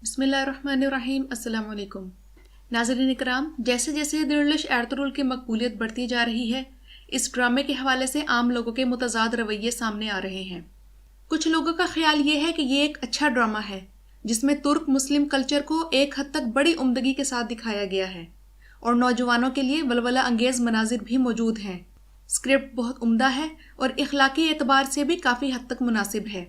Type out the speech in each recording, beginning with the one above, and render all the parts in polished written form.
बिस्मिल्लाहिर्रहमानिर्रहीम। अस्सलाम वालेकुम। नाज़रीन इकराम, जैसे जैसे दिलकश एर्तुगरुल की मकबूलियत बढ़ती जा रही है, इस ड्रामे के हवाले से आम लोगों के मुतज़ाद रवैये सामने आ रहे हैं। कुछ लोगों का ख्याल ये है कि ये एक अच्छा ड्रामा है जिसमें तुर्क मुस्लिम कल्चर को एक हद तक बड़ी उम्दगी के साथ दिखाया गया है और नौजवानों के लिए वलवला अंगेज मनाजिर भी मौजूद हैं। स्क्रिप्ट बहुत उम्दा है और इखलाकी एतबार से भी काफ़ी हद तक मुनासिब है।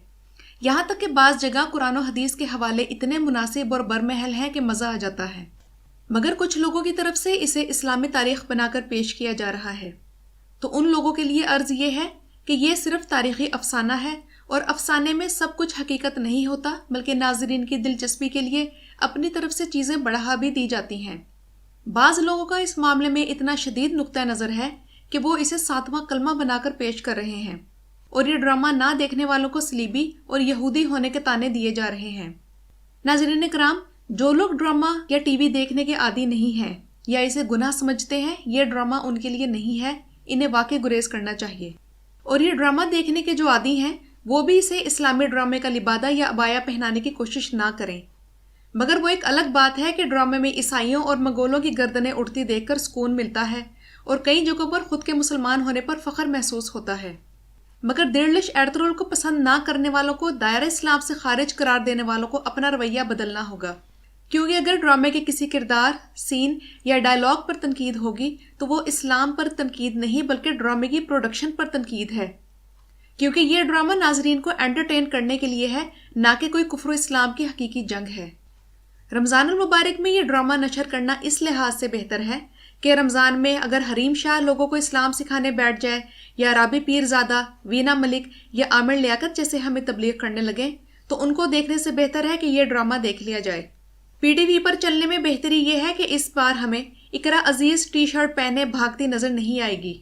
यहाँ तक कि बाज़ जगह कुरान और हदीस के हवाले इतने मुनासिब और बरमहल हैं कि मज़ा आ जाता है, मगर कुछ लोगों की तरफ से इसे इस्लामी तारीख़ बनाकर पेश किया जा रहा है। तो उन लोगों के लिए अर्ज़ ये है कि ये सिर्फ तारीख़ी अफसाना है और अफसाने में सब कुछ हकीकत नहीं होता, बल्कि नाज़रीन की दिलचस्पी के लिए अपनी तरफ से चीज़ें बढ़ा भी दी जाती हैं। बाज़ लोगों का इस मामले में इतना शदीद नुक्ता नज़र है कि वो इसे 7वां कलमा बनाकर पेश कर रहे हैं और ये ड्रामा ना देखने वालों को सलीबी और यहूदी होने के ताने दिए जा रहे हैं। नाज़रीन इकराम, जो लोग ड्रामा या टीवी देखने के आदी नहीं हैं या इसे गुनाह समझते हैं, ये ड्रामा उनके लिए नहीं है, इन्हें वाकई गुरेज करना चाहिए। और ये ड्रामा देखने के जो आदी हैं वो भी इसे इस्लामी ड्रामे का लिबादा या अबाया पहनाने की कोशिश ना करें। मगर वो एक अलग बात है कि ड्रामे में ईसाइयों और मंगोलों की गर्दनें उड़ती देखकर सुकून मिलता है और कई जगहों पर खुद के मुसलमान होने पर फ़ख्र महसूस होता है। मगर दिलकश एर्तुगरुल को पसंद ना करने वालों को दायरा इस्लाम से खारिज करार देने वालों को अपना रवैया बदलना होगा, क्योंकि अगर ड्रामे के किसी किरदार, सीन या डायलॉग पर तनकीद होगी तो वो इस्लाम पर तनकीद नहीं बल्कि ड्रामे की प्रोडक्शन पर तनकीद है, क्योंकि ये ड्रामा नाजरीन को एंटरटेन करने के लिए है, ना कि कोई कुफ्र इस्लाम की हकीकी जंग है। रमज़ानुल मुबारक में ये ड्रामा नशर करना इस लिहाज से बेहतर है कि रमज़ान में अगर हरीम शाह लोगों को इस्लाम सिखाने बैठ जाए या राबी पीरज़ादा, वीना मलिक या आमिर लियाकत जैसे हमें तबलीग करने लगे तो उनको देखने से बेहतर है कि ये ड्रामा देख लिया जाए। पीटीवी पर चलने में बेहतरी ये है कि इस बार हमें इकरा अजीज़ टी शर्ट पहने भागती नज़र नहीं आएगी।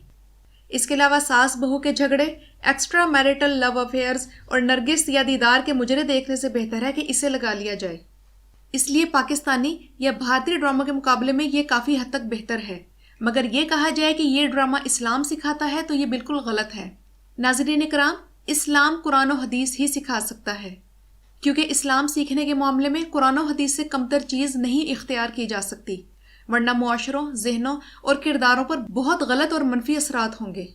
इसके अलावा सास बहू के झगड़े, एक्स्ट्रा मैरिटल लव अफेयर्स और नरगिस या दीदार के मुजरे देखने से बेहतर है कि इसे लगा लिया जाए। इसलिए पाकिस्तानी या भारतीय ड्रामा के मुकाबले में ये काफ़ी हद तक बेहतर है। मगर ये कहा जाए कि ये ड्रामा इस्लाम सिखाता है तो ये बिल्कुल गलत है। नाज़रीन इकराम, इस्लाम कुरान और हदीस ही सिखा सकता है, क्योंकि इस्लाम सीखने के मामले में कुरान और हदीस से कमतर चीज़ नहीं इख्तियार की जा सकती, वरना मुआशरों, जहनों और किरदारों पर बहुत गलत और मनफी असरात होंगे।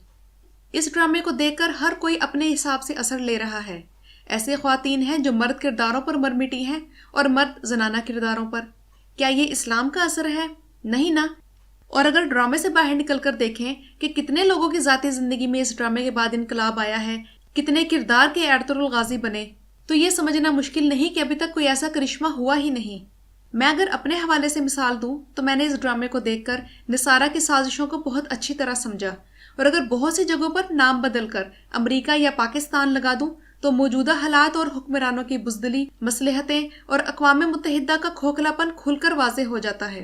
इस ड्रामे को देखकर हर कोई अपने हिसाब से असर ले रहा है। ऐसे ख्वातीन हैं जो मर्द किरदारों पर मरमिटी हैं और मर्द जनाना किरदारों पर। क्या ये इस्लाम का असर है? नहीं ना। और अगर ड्रामे से बाहर निकलकर देखें कि कितने लोगों की ज़ाती ज़िंदगी में इस ड्रामे के बाद इनकलाब आया है, कितने किरदार के एर्तुगरुल गाजी बने, तो ये समझना मुश्किल नहीं कि अभी तक कोई ऐसा करिश्मा हुआ ही नहीं। मैं अगर अपने हवाले से मिसाल दूँ तो मैंने इस ड्रामे को देखकर निसारा की साजिशों को बहुत अच्छी तरह समझा, और अगर बहुत सी जगहों पर नाम बदल कर अमरीका या पाकिस्तान लगा दूँ तो मौजूदा हालात और हुक्मरानों की बुज़दिली, मसलहतें और अक़वाम मुत्तहिदा का खोखलापन खुलकर वाज़ेह हो जाता है।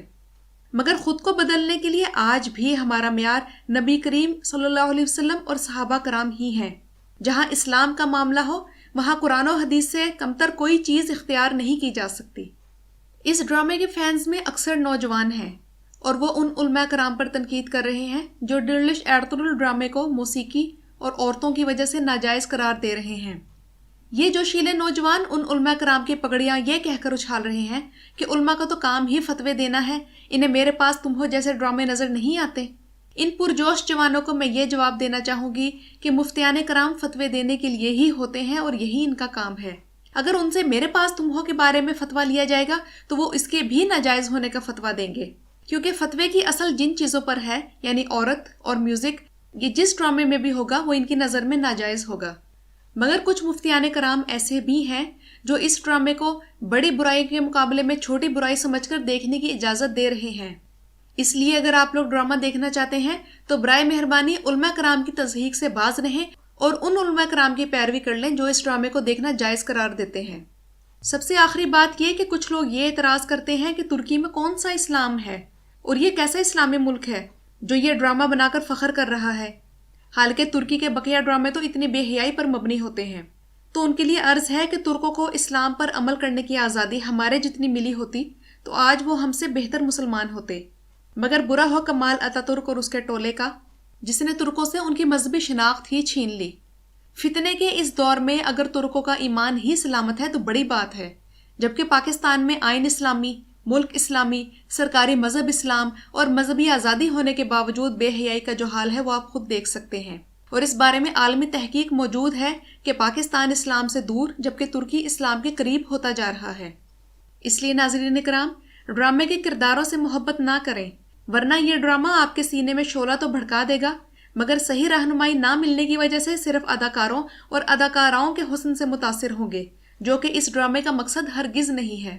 मगर ख़ुद को बदलने के लिए आज भी हमारा मियार नबी करीम सल्लल्लाहु अलैहि वसल्लम और सहाबा कराम ही हैं। जहाँ इस्लाम का मामला हो वहाँ कुरान और हदीस से कमतर कोई चीज़ इख्तियार नहीं की जा सकती। इस ड्रामे के फैंस में अक्सर नौजवान हैं और वो उन उलमा कराम पर तनकीद कर रहे हैं जो दिलकश एर्तुगरुल ड्रामे को मौसीकी और औरतों की वजह से नाजायज़ करार दे रहे हैं। ये जोशीले नौजवान उन उलमा कराम की पगड़ियाँ ये कहकर उछाल रहे हैं कि उलमा का तो काम ही फतवे देना है, इन्हें मेरे पास तुम हो जैसे ड्रामे नज़र नहीं आते। इन पुरजोश जवानों को मैं ये जवाब देना चाहूँगी कि मुफ्तियान कराम फतवे देने के लिए ही होते हैं और यही इनका काम है। अगर उनसे मेरे पास तुम हो के बारे में फतवा लिया जाएगा तो वो इसके भी नाजायज़ होने का फतवा देंगे, क्योंकि फतवे की असल जिन चीज़ों पर है, यानी औरत और म्यूज़िक, ये जिस ड्रामे में भी होगा वो इनकी नज़र में नाजायज़ होगा। मगर कुछ मुफ्तियान कराम ऐसे भी हैं जो इस ड्रामे को बड़ी बुराई के मुकाबले में छोटी बुराई समझकर देखने की इजाज़त दे रहे हैं। इसलिए अगर आप लोग ड्रामा देखना चाहते हैं तो बराए मेहरबानी उलमा कराम की तज़हीक से बाज रहें और उन उलमा कराम की पैरवी कर लें जो इस ड्रामे को देखना जायज़ करार देते हैं। सबसे आखिरी बात यह कि कुछ लोग ये एतराज़ करते हैं कि तुर्की में कौन सा इस्लाम है और ये कैसा इस्लामी मुल्क है जो ये ड्रामा बनाकर फ़ख्र कर रहा है। हालांकि तुर्की के बकिया ड्रामे तो इतनी बेहयाई पर मबनी होते हैं। तो उनके लिए अर्ज़ है कि तुर्कों को इस्लाम पर अमल करने की आज़ादी हमारे जितनी मिली होती तो आज वो हमसे बेहतर मुसलमान होते। मगर बुरा हो कमाल अतातुर्क और उसके टोले का, जिसने तुर्कों से उनकी मजहबी शनाख्त ही छीन ली। फितने के इस दौर में अगर तुर्कों का ईमान ही सलामत है तो बड़ी बात है, جبکہ پاکستان میں آئین اسلامی، ملک اسلامی، سرکاری مذہب اسلام اور مذہبی آزادی ہونے کے باوجود بے حیائی کا جو حال ہے وہ آپ خود دیکھ سکتے ہیں، اور اس بارے میں عالمی تحقیق موجود ہے کہ پاکستان اسلام سے دور جبکہ ترکی اسلام کے قریب ہوتا جا رہا ہے۔ اس لیے ناظرین کرام، ڈرامے کے کرداروں سے محبت نہ کریں، ورنہ یہ ڈرامہ آپ کے سینے میں شعلہ تو بھڑکا دے گا، مگر صحیح رہنمائی نہ ملنے کی وجہ سے صرف اداکاروں اور اداکاراؤں کے حسن سے متاثر ہوں گے، جو کہ اس ڈرامے کا مقصد ہرگز نہیں ہے۔